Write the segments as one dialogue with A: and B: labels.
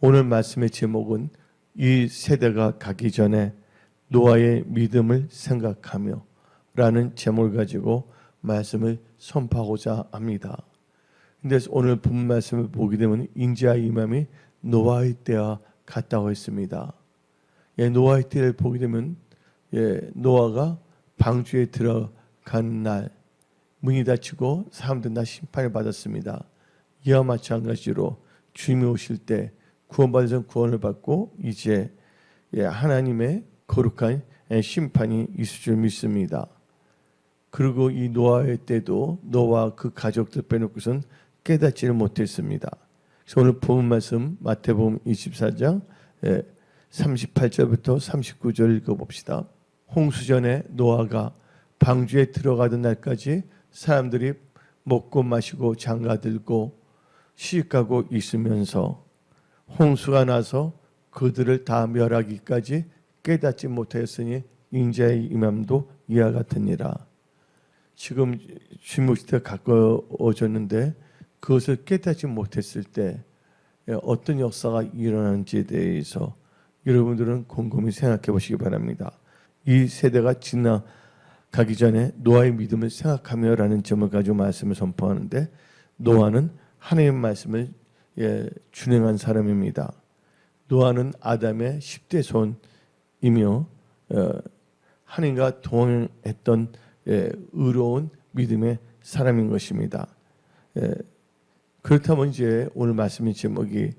A: 오늘 말씀의 제목은 이 세대가 가기 전에 노아의 믿음을 생각하며 라는 제목을 가지고 말씀을 선포하고자 합니다. 근데 오늘 본 말씀을 보게 되면 인지하 이맘이 노아의 때와 같다고 했습니다. 노아의 때를 보게 되면 노아가 방주에 들어간 날 문이 닫히고 사람들 다 심판을 받았습니다. 이와 마찬가지로 주님이 오실 때 구원받은 사람 구원을 받고 이제 하나님의 거룩한 심판이 있을 줄 믿습니다. 그리고 이 노아의 때도 노아와 그 가족들 빼놓고선 깨닫지를 못했습니다. 그래서 오늘 본 말씀 마태복음 24장 38절부터 39절 읽어봅시다. 홍수전에 노아가 방주에 들어가던 날까지 사람들이 먹고 마시고 장가들고 시집가고 있으면서 홍수가 나서 그들을 다 멸하기까지 깨닫지 못하였으니 인자의 임함도 이와 같으니라. 지금 주님 오실 때 가까워졌는데 그것을 깨닫지 못했을 때 어떤 역사가 일어나는지에 대해서 여러분들은 곰곰이 생각해 보시기 바랍니다. 이 세대가 지나가기 전에 노아의 믿음을 생각하며 라는 점을 가지고 말씀을 선포하는데, 노아는 하나님의 말씀을 준행한 사람입니다. 노아는 아담의 10대 손이며 하나님과 동행했던 의로운 믿음의 사람인 것입니다. 그렇다면 이제 오늘 말씀의 제목이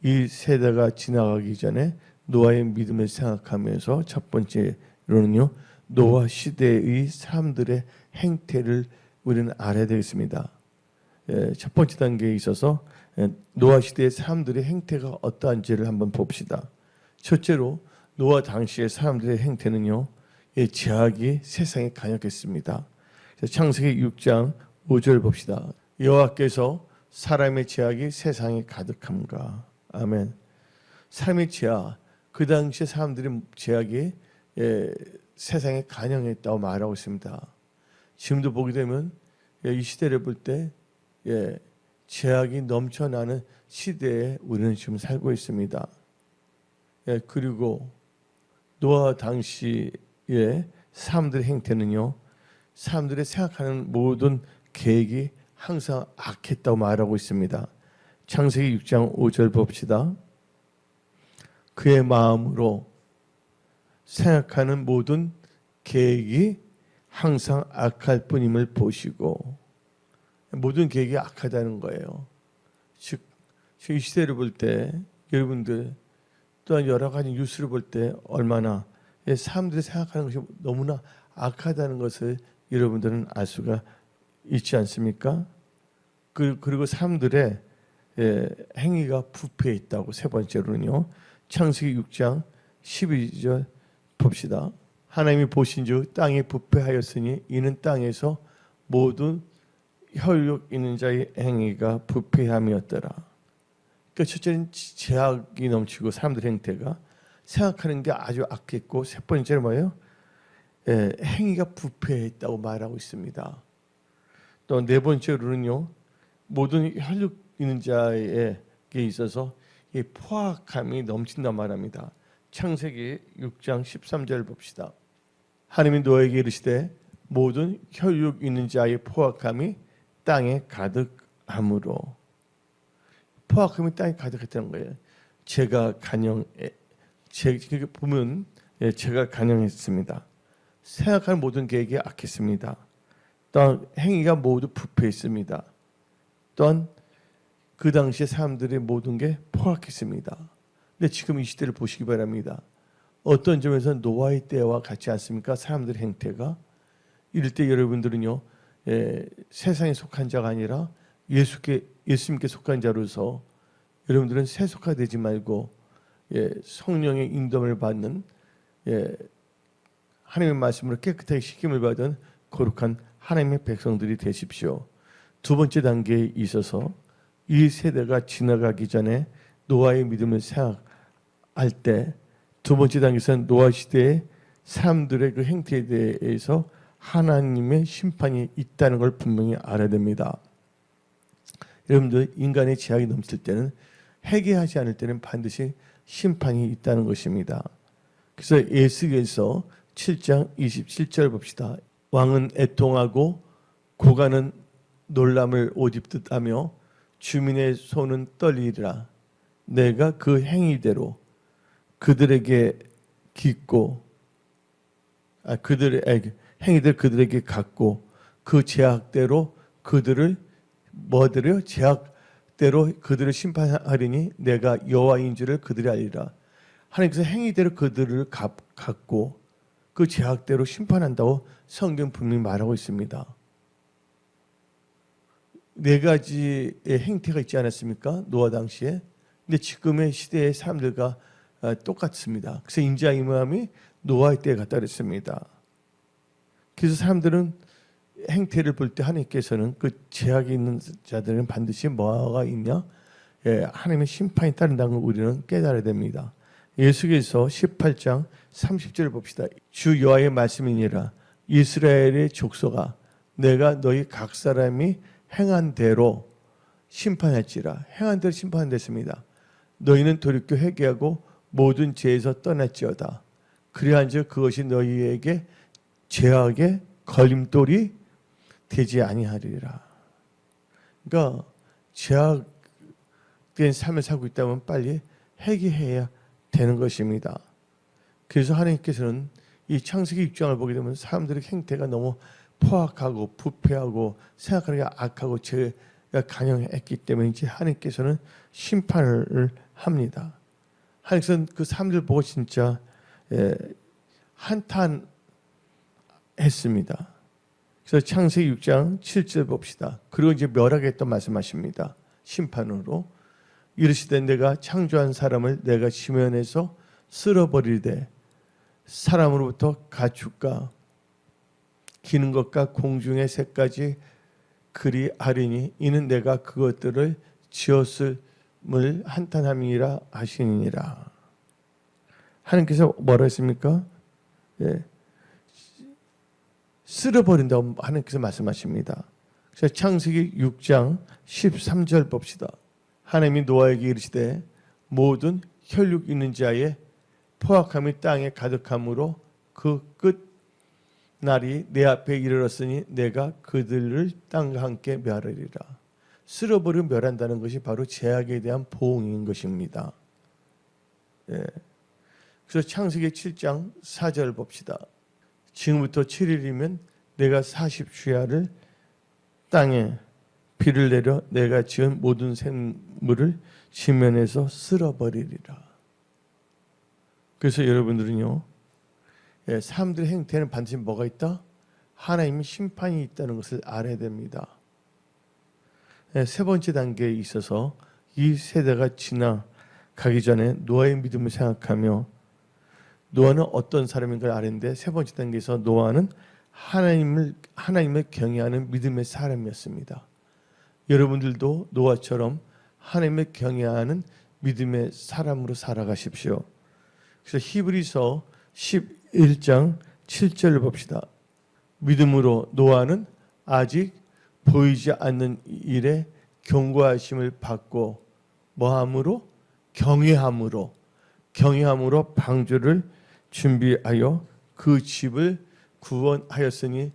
A: 이 세대가 지나가기 전에 노아의 믿음을 생각하면서 첫 번째로는요, 노아 시대의 사람들의 행태를 우리는 알아야 되겠습니다. 첫 번째 단계에 있어서 노아 시대의 사람들의 행태가 어떠한지를 한번 봅시다. 첫째로 노아 당시의 사람들의 행태는요, 죄악이 세상에 강력했습니다. 창세기 6장 5절 봅시다. 여호와께서 사람의 죄악이 세상에 가득함과. 아멘. 사람의 죄악, 그 당시에 사람들의 죄악이 세상에 간영했다고 말하고 있습니다. 지금도 보게 되면 이 시대를 볼 때 죄악이 넘쳐나는 시대에 우리는 지금 살고 있습니다. 그리고 노아 당시의 사람들의 행태는요, 사람들이 생각하는 모든 계획이 항상 악했다고 말하고 있습니다. 창세기 6장 5절 봅시다. 그의 마음으로 생각하는 모든 계획이 항상 악할 뿐임을 보시고, 모든 계획이 악하다는 거예요. 즉, 이 시대를 볼 때 여러분들 또한 여러 가지 뉴스를 볼 때 얼마나 사람들이 생각하는 것이 너무나 악하다는 것을 여러분들은 알 수가 있지 않습니까? 그리고 사람들의 행위가 부패해 있다고. 세 번째로는요, 창세기 6장 12절 봅시다. 하나님이 보신즉 땅이 부패하였으니 이는 땅에서 모든 혈육 있는 자의 행위가 부패함이었더라. 그러니까 첫째는 죄악이 넘치고 사람들의 행태가 생각하는 게 아주 악했고, 세 번째는 뭐예요? 행위가 부패했다고 말하고 있습니다. 또 네 번째로는요, 모든 혈육 있는 자에게 있어서 이 포악함이 넘친다 말합니다. 창세기 6장 13절 봅시다. 하나님이 노아에게 이르시되 모든 혈육 있는 자의 포악함이 땅에 가득함으로. 포악함이 땅에 가득했다는 거예요. 죄가 보면 죄가 간영했습니다. 생각하는 모든 계획이 악했습니다. 또한 행위가 모두 부패했습니다. 또한 그 당시에 사람들의 모든 게 포악했습니다. 근데 지금 이 시대를 보시기 바랍니다. 어떤 점에서 노아의 때와 같지 않습니까? 사람들의 행태가. 이럴 때 여러분들은요, 세상에 속한 자가 아니라 예수님께 속한 자로서 여러분들은 세속화되지 말고 성령의 인도를 받는 하나님의 말씀으로 깨끗하게 씻김을 받은 거룩한 하나님의 백성들이 되십시오. 두 번째 단계에 있어서 이 세대가 지나가기 전에 노아의 믿음을 생각할 때, 두 번째 단계에서는 노아 시대의 사람들의 그 행태에 대해서 하나님의 심판이 있다는 걸 분명히 알아야 됩니다. 여러분들, 인간의 죄악이 넘칠 때는 회개하지 않을 때는 반드시 심판이 있다는 것입니다. 그래서 에스겔서 7장 27절 봅시다. 왕은 애통하고 고관은 놀람을 옷 입듯 하며 주민의 손은 떨리리라. 내가 그 행위대로 그들에게 깃고 그들의 행위들 그들에게 갖고 그 제약대로 그들을 뭐들요? 제약대로 그들을 심판하리니 내가 여호와인 줄을 그들이 알리라. 하나님께서 행위대로 그들을 갖고 그 제약대로 심판한다고 성경 분명히 말하고 있습니다. 네 가지의 행태가 있지 않았습니까? 노아 당시에. 근데 지금의 시대의 사람들과 똑같습니다. 그래서 인자임함이 노아의 때에 갔다 그랬습니다. 그래서 사람들은 행태를 볼 때 하나님께서는 그 제약이 있는 자들은 반드시 뭐가 있냐? 하나님의 심판이 따른다는 걸 우리는 깨달아야 됩니다. 예수께서 18장 30절을 봅시다. 주 여호와의 말씀이니라. 이스라엘의 족속아 내가 너희 각 사람이 행한 대로 심판할지라. 행한 대로 심판됐습니다. 너희는 돌이켜 회개하고 모든 죄에서 떠났지어다. 그리한즉 그것이 너희에게 죄악의 걸림돌이 되지 아니하리라. 그러니까 죄악된 삶을 살고 있다면 빨리 회개해야 되는 것입니다. 그래서 하나님께서는 이 창세기 6장을 보게 되면 사람들의 행태가 너무 포악하고 부패하고 생각하기가 악하고 죄가 강행했기 때문인지 하나님께서는 심판을 합니다. 하나님께서는 그 사람들 보고 진짜 한탄했습니다. 그래서 창세기 6장 7절 봅시다. 그리고 이제 멸하겠다 말씀하십니다. 심판으로 이르시되 내가 창조한 사람을 내가 지면에서 쓸어버리되 사람으로부터 가축과 기는 것과 공중의 새까지 그리 하리니 이는 내가 그것들을 지었음을 한탄함이라 하시니라. 하나님께서 뭐라 했습니까? 쓸어버린다고 하나님께서 말씀하십니다. 그래서 창세기 6장 13절 봅시다. 하나님이 노아에게 이르시되 모든 혈육 있는 자의 포악함이 땅에 가득함으로 그 끝 날이 내 앞에 이르렀으니 내가 그들을 땅과 함께 멸하리라. 쓸어버리고 멸한다는 것이 바로 죄악에 대한 보응인 것입니다. 그래서 창세기 7장 4절 봅시다. 지금부터 7일이면 내가 40주야를 땅에 비를 내려 내가 지은 모든 생물을 지면에서 쓸어버리리라. 그래서 여러분들은요, 사람들의 행태는 반드시 뭐가 있다? 하나님의 심판이 있다는 것을 알아야 됩니다. 세 번째 단계에 있어서 이 세대가 지나가기 전에 노아의 믿음을 생각하며 노아는 어떤 사람인가를 알았는데 세 번째 단계에서 노아는 하나님을 경외하는 믿음의 사람이었습니다. 여러분들도 노아처럼 하나님을 경외하는 믿음의 사람으로 살아가십시오. 그래서 히브리서 11장 7절을 봅시다. 믿음으로 노아는 아직 보이지 않는 일에 경고하심을 받고 뭐함으로? 경외함으로 방주를 준비하여 그 집을 구원하였으니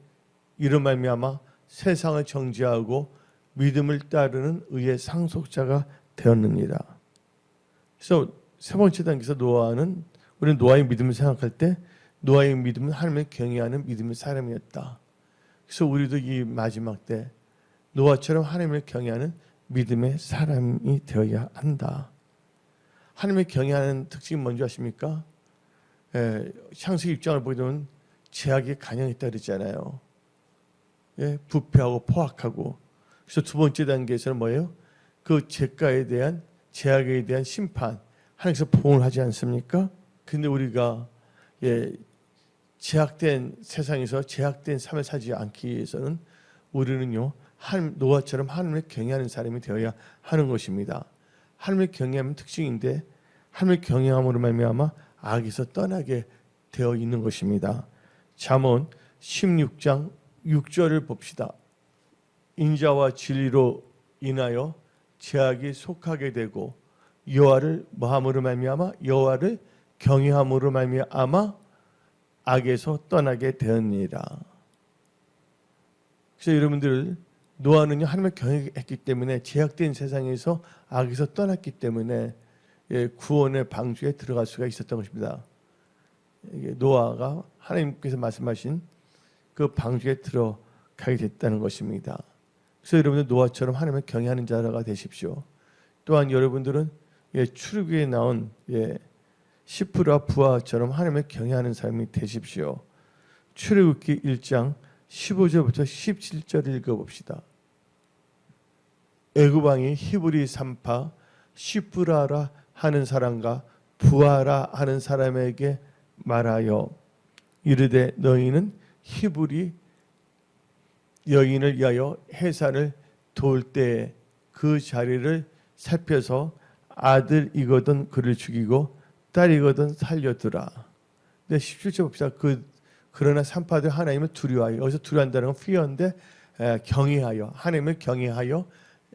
A: 이로 말미암아 세상을 정죄하고 믿음을 따르는 의의 상속자가 되었느니라. 그래서 세 번째 단계에서 우리는 노아의 믿음을 생각할 때 노아의 믿음은 하나님을 경외하는 믿음의 사람이었다. 그래서 우리도 이 마지막 때 노아처럼 하나님을 경외하는 믿음의 사람이 되어야 한다. 하나님을 경외하는 특징이 뭔지 아십니까? 창세기 6장을 보게 되면 죄악이 간영했다 그랬잖아요. 부패하고 포악하고. 그래서 두 번째 단계에서는 뭐예요? 그 죄가에 대한 죄악에 대한 심판 하나님께서 보응을 하지 않습니까? 근데 우리가 죄악된 세상에서 죄악된 삶을 살지 않기 위해서는 우리는요 노아처럼 하나님을 경외하는 사람이 되어야 하는 것입니다. 하나님을 경외하는 특징인데 하나님을 경외함으로 말미암아 악에서 떠나게 되어 있는 것입니다. 잠언 16장 6절을 봅시다. 인자와 진리로 인하여 죄악이 속하게 되고 여호와를 뭐함으로 말미암아 여호와를 경외함으로 말미암아 악에서 떠나게 되었니라. 그래서 여러분들 노아는요 하나님을 경외했기 때문에 제약된 세상에서 악에서 떠났기 때문에 구원의 방주에 들어갈 수가 있었던 것입니다. 노아가 하나님께서 말씀하신 그 방주에 들어가게 됐다는 것입니다. 그래서 여러분들 노아처럼 하나님을 경외하는 자가 되십시오. 또한 여러분들은 출애굽기에 나온 시프라 부하처럼 하나님을 경외하는 사람이 되십시오. 출애굽기 1장 15절부터 17절 읽어봅시다. 애굽 왕이 히브리 산파 시프라라 하는 사람과 부하라 하는 사람에게 말하여 이르되 너희는 히브리 여인을 위하여 해산을 도울 때 그 자리를 살펴서 아들이거든 그를 죽이고 딸이거든 살려두라. 네, 17절 봅시다. 그러나 산파들 하나님을 두려워하여, 여기서 두려워한다는 건 fear인데 경외하여, 하나님을 경외하여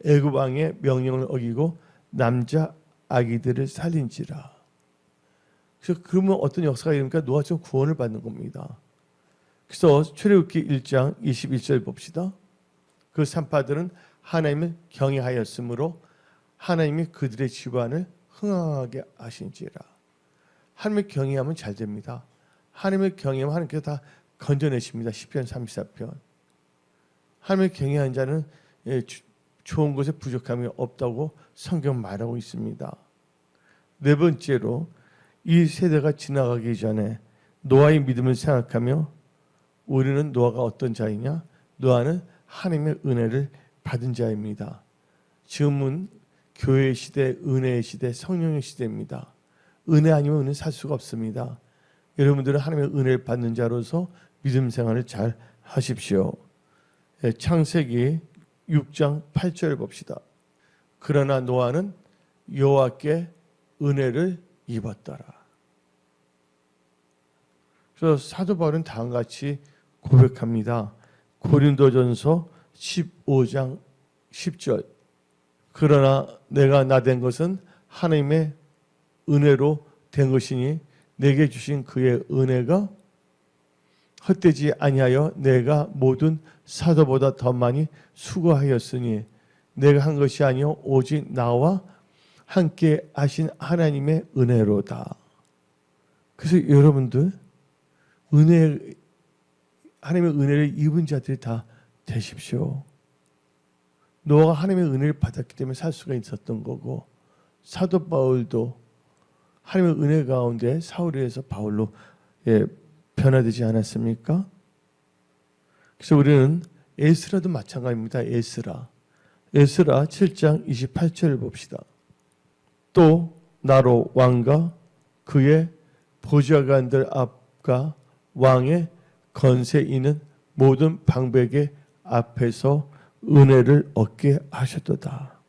A: 애굽 왕의 명령을 어기고 남자 아기들을 살린지라. 그래서 그러면 어떤 역사가 일어납니까? 노아처럼 구원을 받는 겁니다. 그래서 출애굽기 1장 21절 봅시다. 그 산파들은 하나님을 경외하였으므로 하나님이 그들의 집안을 흥황하게 하신지라. 하나님을 경외하면 잘 됩니다. 하나님을 경외하면 하나님께서 다 건져내십니다. 시편 34편. 하나님을 경외하는 자는 좋은 것에 부족함이 없다고 성경 말하고 있습니다. 네 번째로 이 세대가 지나가기 전에 노아의 믿음을 생각하며 우리는 노아가 어떤 자이냐? 노아는 하나님의 은혜를 받은 자입니다. 지금은 교회의 시대, 은혜의 시대, 성령의 시대입니다. 은혜 아니면 은혜 살 수가 없습니다. 여러분들은 하나님의 은혜를 받는 자로서 믿음 생활을 잘 하십시오. 창세기 6장 8절 봅시다. 그러나 노아는 여호와께 은혜를 입었더라. 그래서 사도 바울은 다음과 같이 고백합니다. 고린도전서 15장 10절. 그러나 내가 나된 것은 하나님의 은혜로 된 것이니 내게 주신 그의 은혜가 헛되지 아니하여 내가 모든 사도보다 더 많이 수고하였으니 내가 한 것이 아니요 오직 나와 함께 하신 하나님의 은혜로다. 그래서 여러분들 하나님의 은혜를 입은 자들이 다 되십시오. 노아가 하나님의 은혜를 받았기 때문에 살 수가 있었던 거고 사도 바울도 하나님의 은혜 가운데 사울에서 바울로 변화되지 않았습니까? 그래서 우리는 에스라도 마찬가지입니다. 에스라 7장 28절을 봅시다. 또 나로 왕과 그의 보좌관들 앞과 왕의 건세 있는 모든 방백의 앞에서 은혜를 얻게 하셨도다.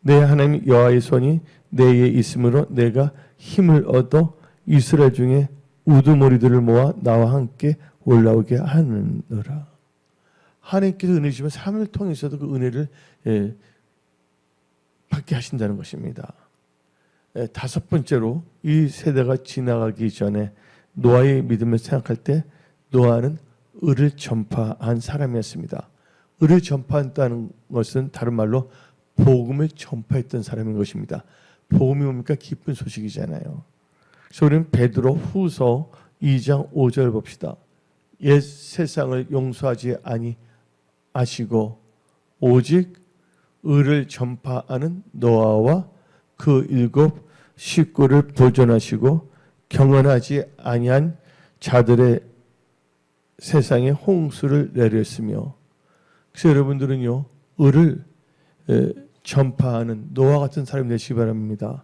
A: 내 하나님 여호와의 손이 내에 있으므로 내가 힘을 얻어 이스라엘 중에 우두머리들을 모아 나와 함께 올라오게 하느니라. 하나님께서 은혜 주시면 삶을 통해서도 그 은혜를 받게 하신다는 것입니다. 다섯 번째로 이 세대가 지나가기 전에 노아의 믿음을 생각할 때 노아는 의를 전파한 사람이었습니다. 의를 전파한다는 것은 다른 말로 복음을 전파했던 사람인 것입니다. 복음이 뭡니까? 기쁜 소식이잖아요. 그래서 우리는 베드로 후서 2장 5절 봅시다. 옛 세상을 용서하지 아니하시고 오직 의를 전파하는 노아와 그 7 식구를 보존하시고 경건하지 아니한 자들의 세상에 홍수를 내렸으며, 그래서 여러분들은요 의를 전파하는 노아 같은 사람이 되시기 바랍니다.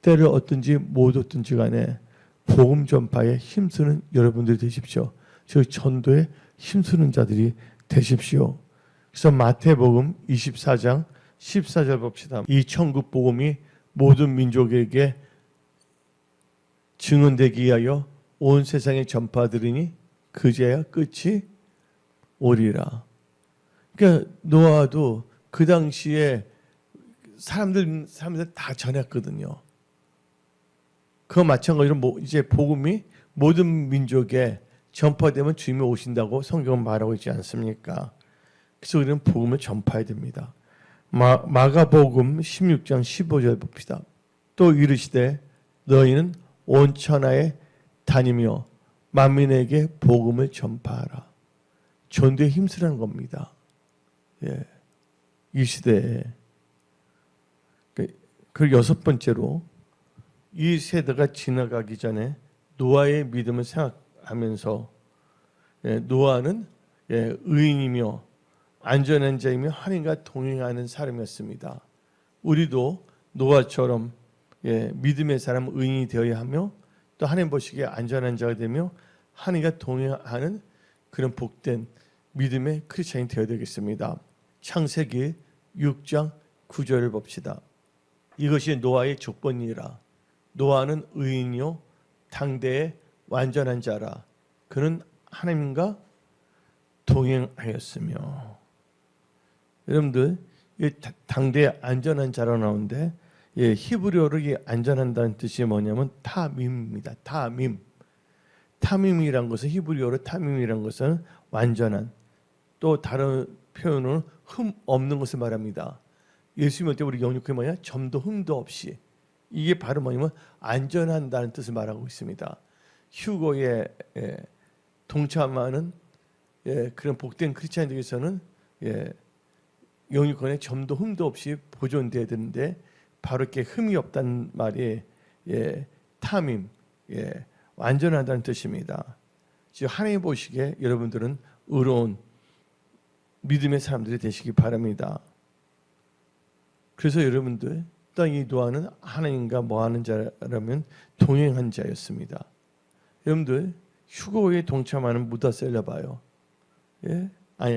A: 때를 얻든지 못 얻든지 간에 복음 전파에 힘쓰는 여러분들이 되십시오. 즉 전도에 힘쓰는 자들이 되십시오. 그래서 마태복음 24장 14절 봅시다. 이 천국 복음이 모든 민족에게 증언되기 위하여 온 세상에 전파되리니 그제야 끝이 오리라. 그러니까 노아도 그 당시에 사람들 다 전했거든요. 그와 마찬가지로 이제 복음이 모든 민족에 전파되면 주님이 오신다고 성경은 말하고 있지 않습니까? 그래서 우리는 복음을 전파해야 됩니다. 마가복음 16장 15절 봅시다. 또 이르시되 너희는 온 천하에 다니며 만민에게 복음을 전파하라. 전도에 힘쓰라는 겁니다. 예. 이 시대에. 그 여섯 번째로 이 세대가 지나가기 전에 노아의 믿음을 생각하면서 노아는 의인이며 안전한 자이며 하나님과 동행하는 사람이었습니다. 우리도 노아처럼 믿음의 사람 의인이 되어야 하며 또 하나님 보시기에 안전한 자가 되며 하나님과 동행하는 그런 복된 믿음의 크리스찬이 되어야 되겠습니다. 창세기 6장 9절을 봅시다. 이것이 노아의 조건이라. 노아는 의인이요 당대의 완전한 자라. 그는 하나님과 동행하였으며. 여러분들 당대의 안전한 자라 나오는데 히브리어로 이 안전한다는 뜻이 뭐냐면 타밈입니다. 타밈. 타밈이란 것은 히브리어로 타밈이란 것은 완전한, 또 다른 표현으로 흠 없는 것을 말합니다. 예수님 때 우리 영육회 뭐냐? 점도 흠도 없이. 이게 바로 뭐냐면 안전한다는 뜻을 말하고 있습니다. 휴거에 동참하는 그런 복된 크리스찬들에게서는 영육권에 점도 흠도 없이 보존돼야 되는데 바로 이렇게 흠이 없다는 말이 타밈, 완전하다는 뜻입니다. 즉 하나님 보시기에 여러분들은 의로운 믿음의 사람들이 되시기 바랍니다. 그래서 여러분들 이 노아는 하나님과 뭐하는 자라면 동행한 자였습니다. 여러분들 휴거에 동참하는 무다셀라 봐요. 아니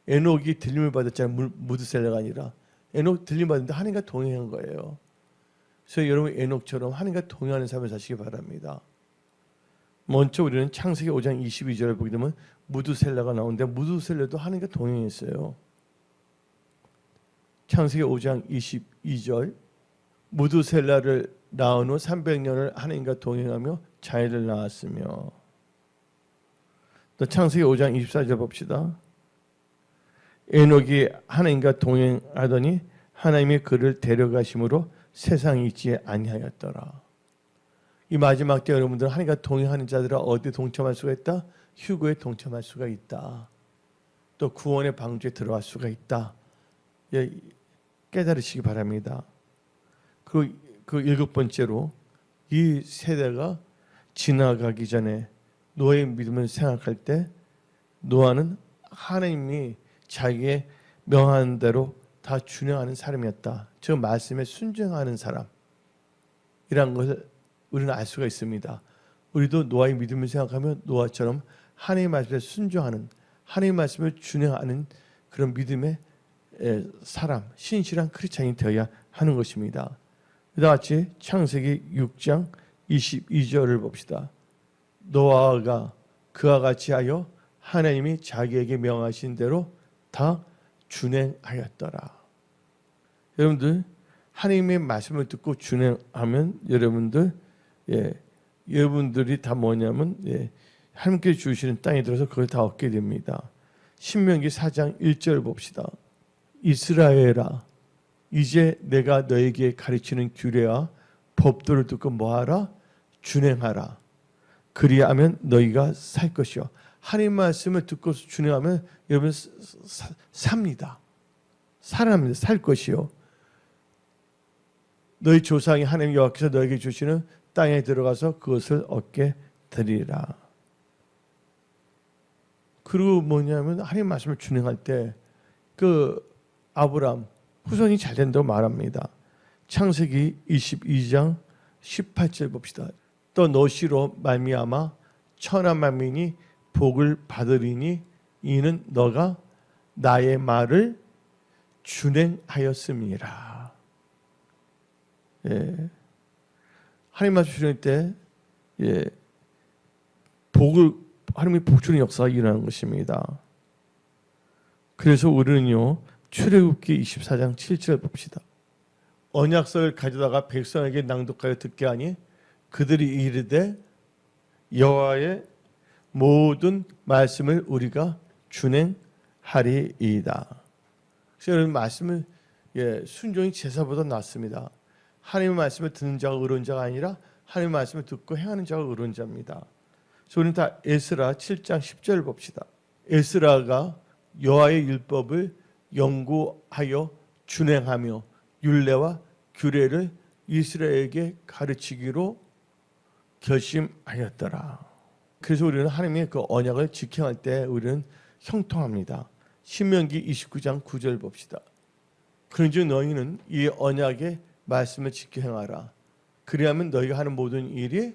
A: 에녹이 들림을 받았잖아요. 무드셀라가 아니라 에녹 들림 받았는데 하나님과 동행한 거예요. 그래서 여러분 에녹처럼 하나님과 동행하는 삶을 사시기 바랍니다. 먼저 우리는 창세기 5장 22절을 보게 되면 무드셀라가 나오는데 무드셀라도 하나님과 동행했어요. 창세기 5장 22절 무드셀라를 낳은 후 300년을 하나님과 동행하며 자녀를 낳았으며. 또 창세기 5장 24절 봅시다. 에녹이 하나님과 동행하더니 하나님이 그를 데려가심으로 세상에 있지 아니하였더라. 이 마지막 때 여러분들 하나님과 동행하는 자들은 어디에 동참할 수가 있다? 휴거에 동참할 수가 있다. 또 구원의 방주에 들어갈 수가 있다. 깨달으시기 바랍니다. 그 일곱 번째로 이 세대가 지나가기 전에 노아의 믿음을 생각할 때 노아는 하나님이 자기의 명한 대로 다 준행하는 사람이었다. 저 말씀에 순종하는 사람이란 것을 우리는 알 수가 있습니다. 우리도 노아의 믿음을 생각하면 노아처럼 하나님의 말씀에 순종하는, 하나님의 말씀을 준행하는 그런 믿음의 사람, 신실한 크리스찬이 되어야 하는 것입니다. 이와 같이 창세기 6장 22절을 봅시다. 노아가 그와 같이 하여 하나님이 자기에게 명하신 대로 다 준행하였더라. 여러분들 하나님의 말씀을 듣고 준행하면 여러분들이 다 뭐냐면 하나님께 주시는 땅에 들어서 그걸 다 얻게 됩니다. 신명기 4장 1절 봅시다. 이스라엘아 이제 내가 너에게 가르치는 규례와 법도를 듣고 뭐하라? 준행하라. 그리하면 너희가 살 것이요. 하나님 말씀을 듣고 준행하면 여러분 삽니다. 살아납니다. 살 것이요. 너희 조상이 하나님 여호와께서 너에게 주시는 땅에 들어가서 그것을 얻게 되리라. 그리고 뭐냐면 하나님 말씀을 준행할 때 아브람 후손이 잘 된다고 말합니다. 창세기 22장 18절 봅시다. 또 너시로 말미암아 천하 만민이 복을 받으리니 이는 너가 나의 말을 준행하였음이라. 하나님 말씀 준행할 때 하나님의 복 주는 역사가 일어나는 것입니다. 그래서 우리는요 출애굽기 24장 7절 봅시다. 언약서를 가져다가 백성에게 낭독하여 듣게 하니 그들이 이르되 여호와의 모든 말씀을 우리가 준행하리이다. 그래서 여러분 말씀을 순종이 제사보다 낫습니다. 하나님의 말씀을 듣는 자가 의로운 자가 아니라 하나님의 말씀을 듣고 행하는 자가 의로운 자입니다. 그래서 우리는 다 에스라 7장 10절 봅시다. 에스라가 여호와의 율법을 연구하여 준행하며 율례와 규례를 이스라엘에게 가르치기로 결심하였더라. 그래서 우리는 하나님의 그 언약을 지켜할 때 우리는 형통합니다. 신명기 29장 9절 봅시다. 그런즉 너희는 이 언약의 말씀을 지켜 행하라. 그리하면 너희가 하는 모든 일이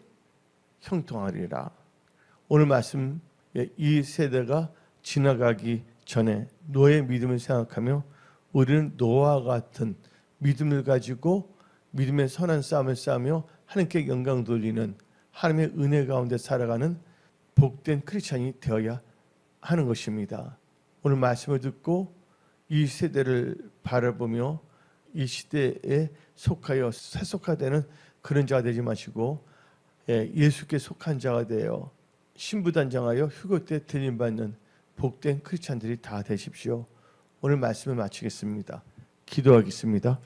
A: 형통하리라. 오늘 말씀 이 세대가 지나가기 전에 노아의 믿음을 생각하며 우리는 노아와 같은 믿음을 가지고 믿음의 선한 싸움을 싸우며 하나님께 영광 돌리는 하나님의 은혜 가운데 살아가는 복된 크리스찬이 되어야 하는 것입니다. 오늘 말씀을 듣고 이 세대를 바라보며 이 시대에 속하여 세속화되는 그런 자가 되지 마시고 예수께 속한 자가 되어 신부단장하여 휴거 때 들림받는 복된 크리스찬들이 다 되십시오. 오늘 말씀을 마치겠습니다. 기도하겠습니다.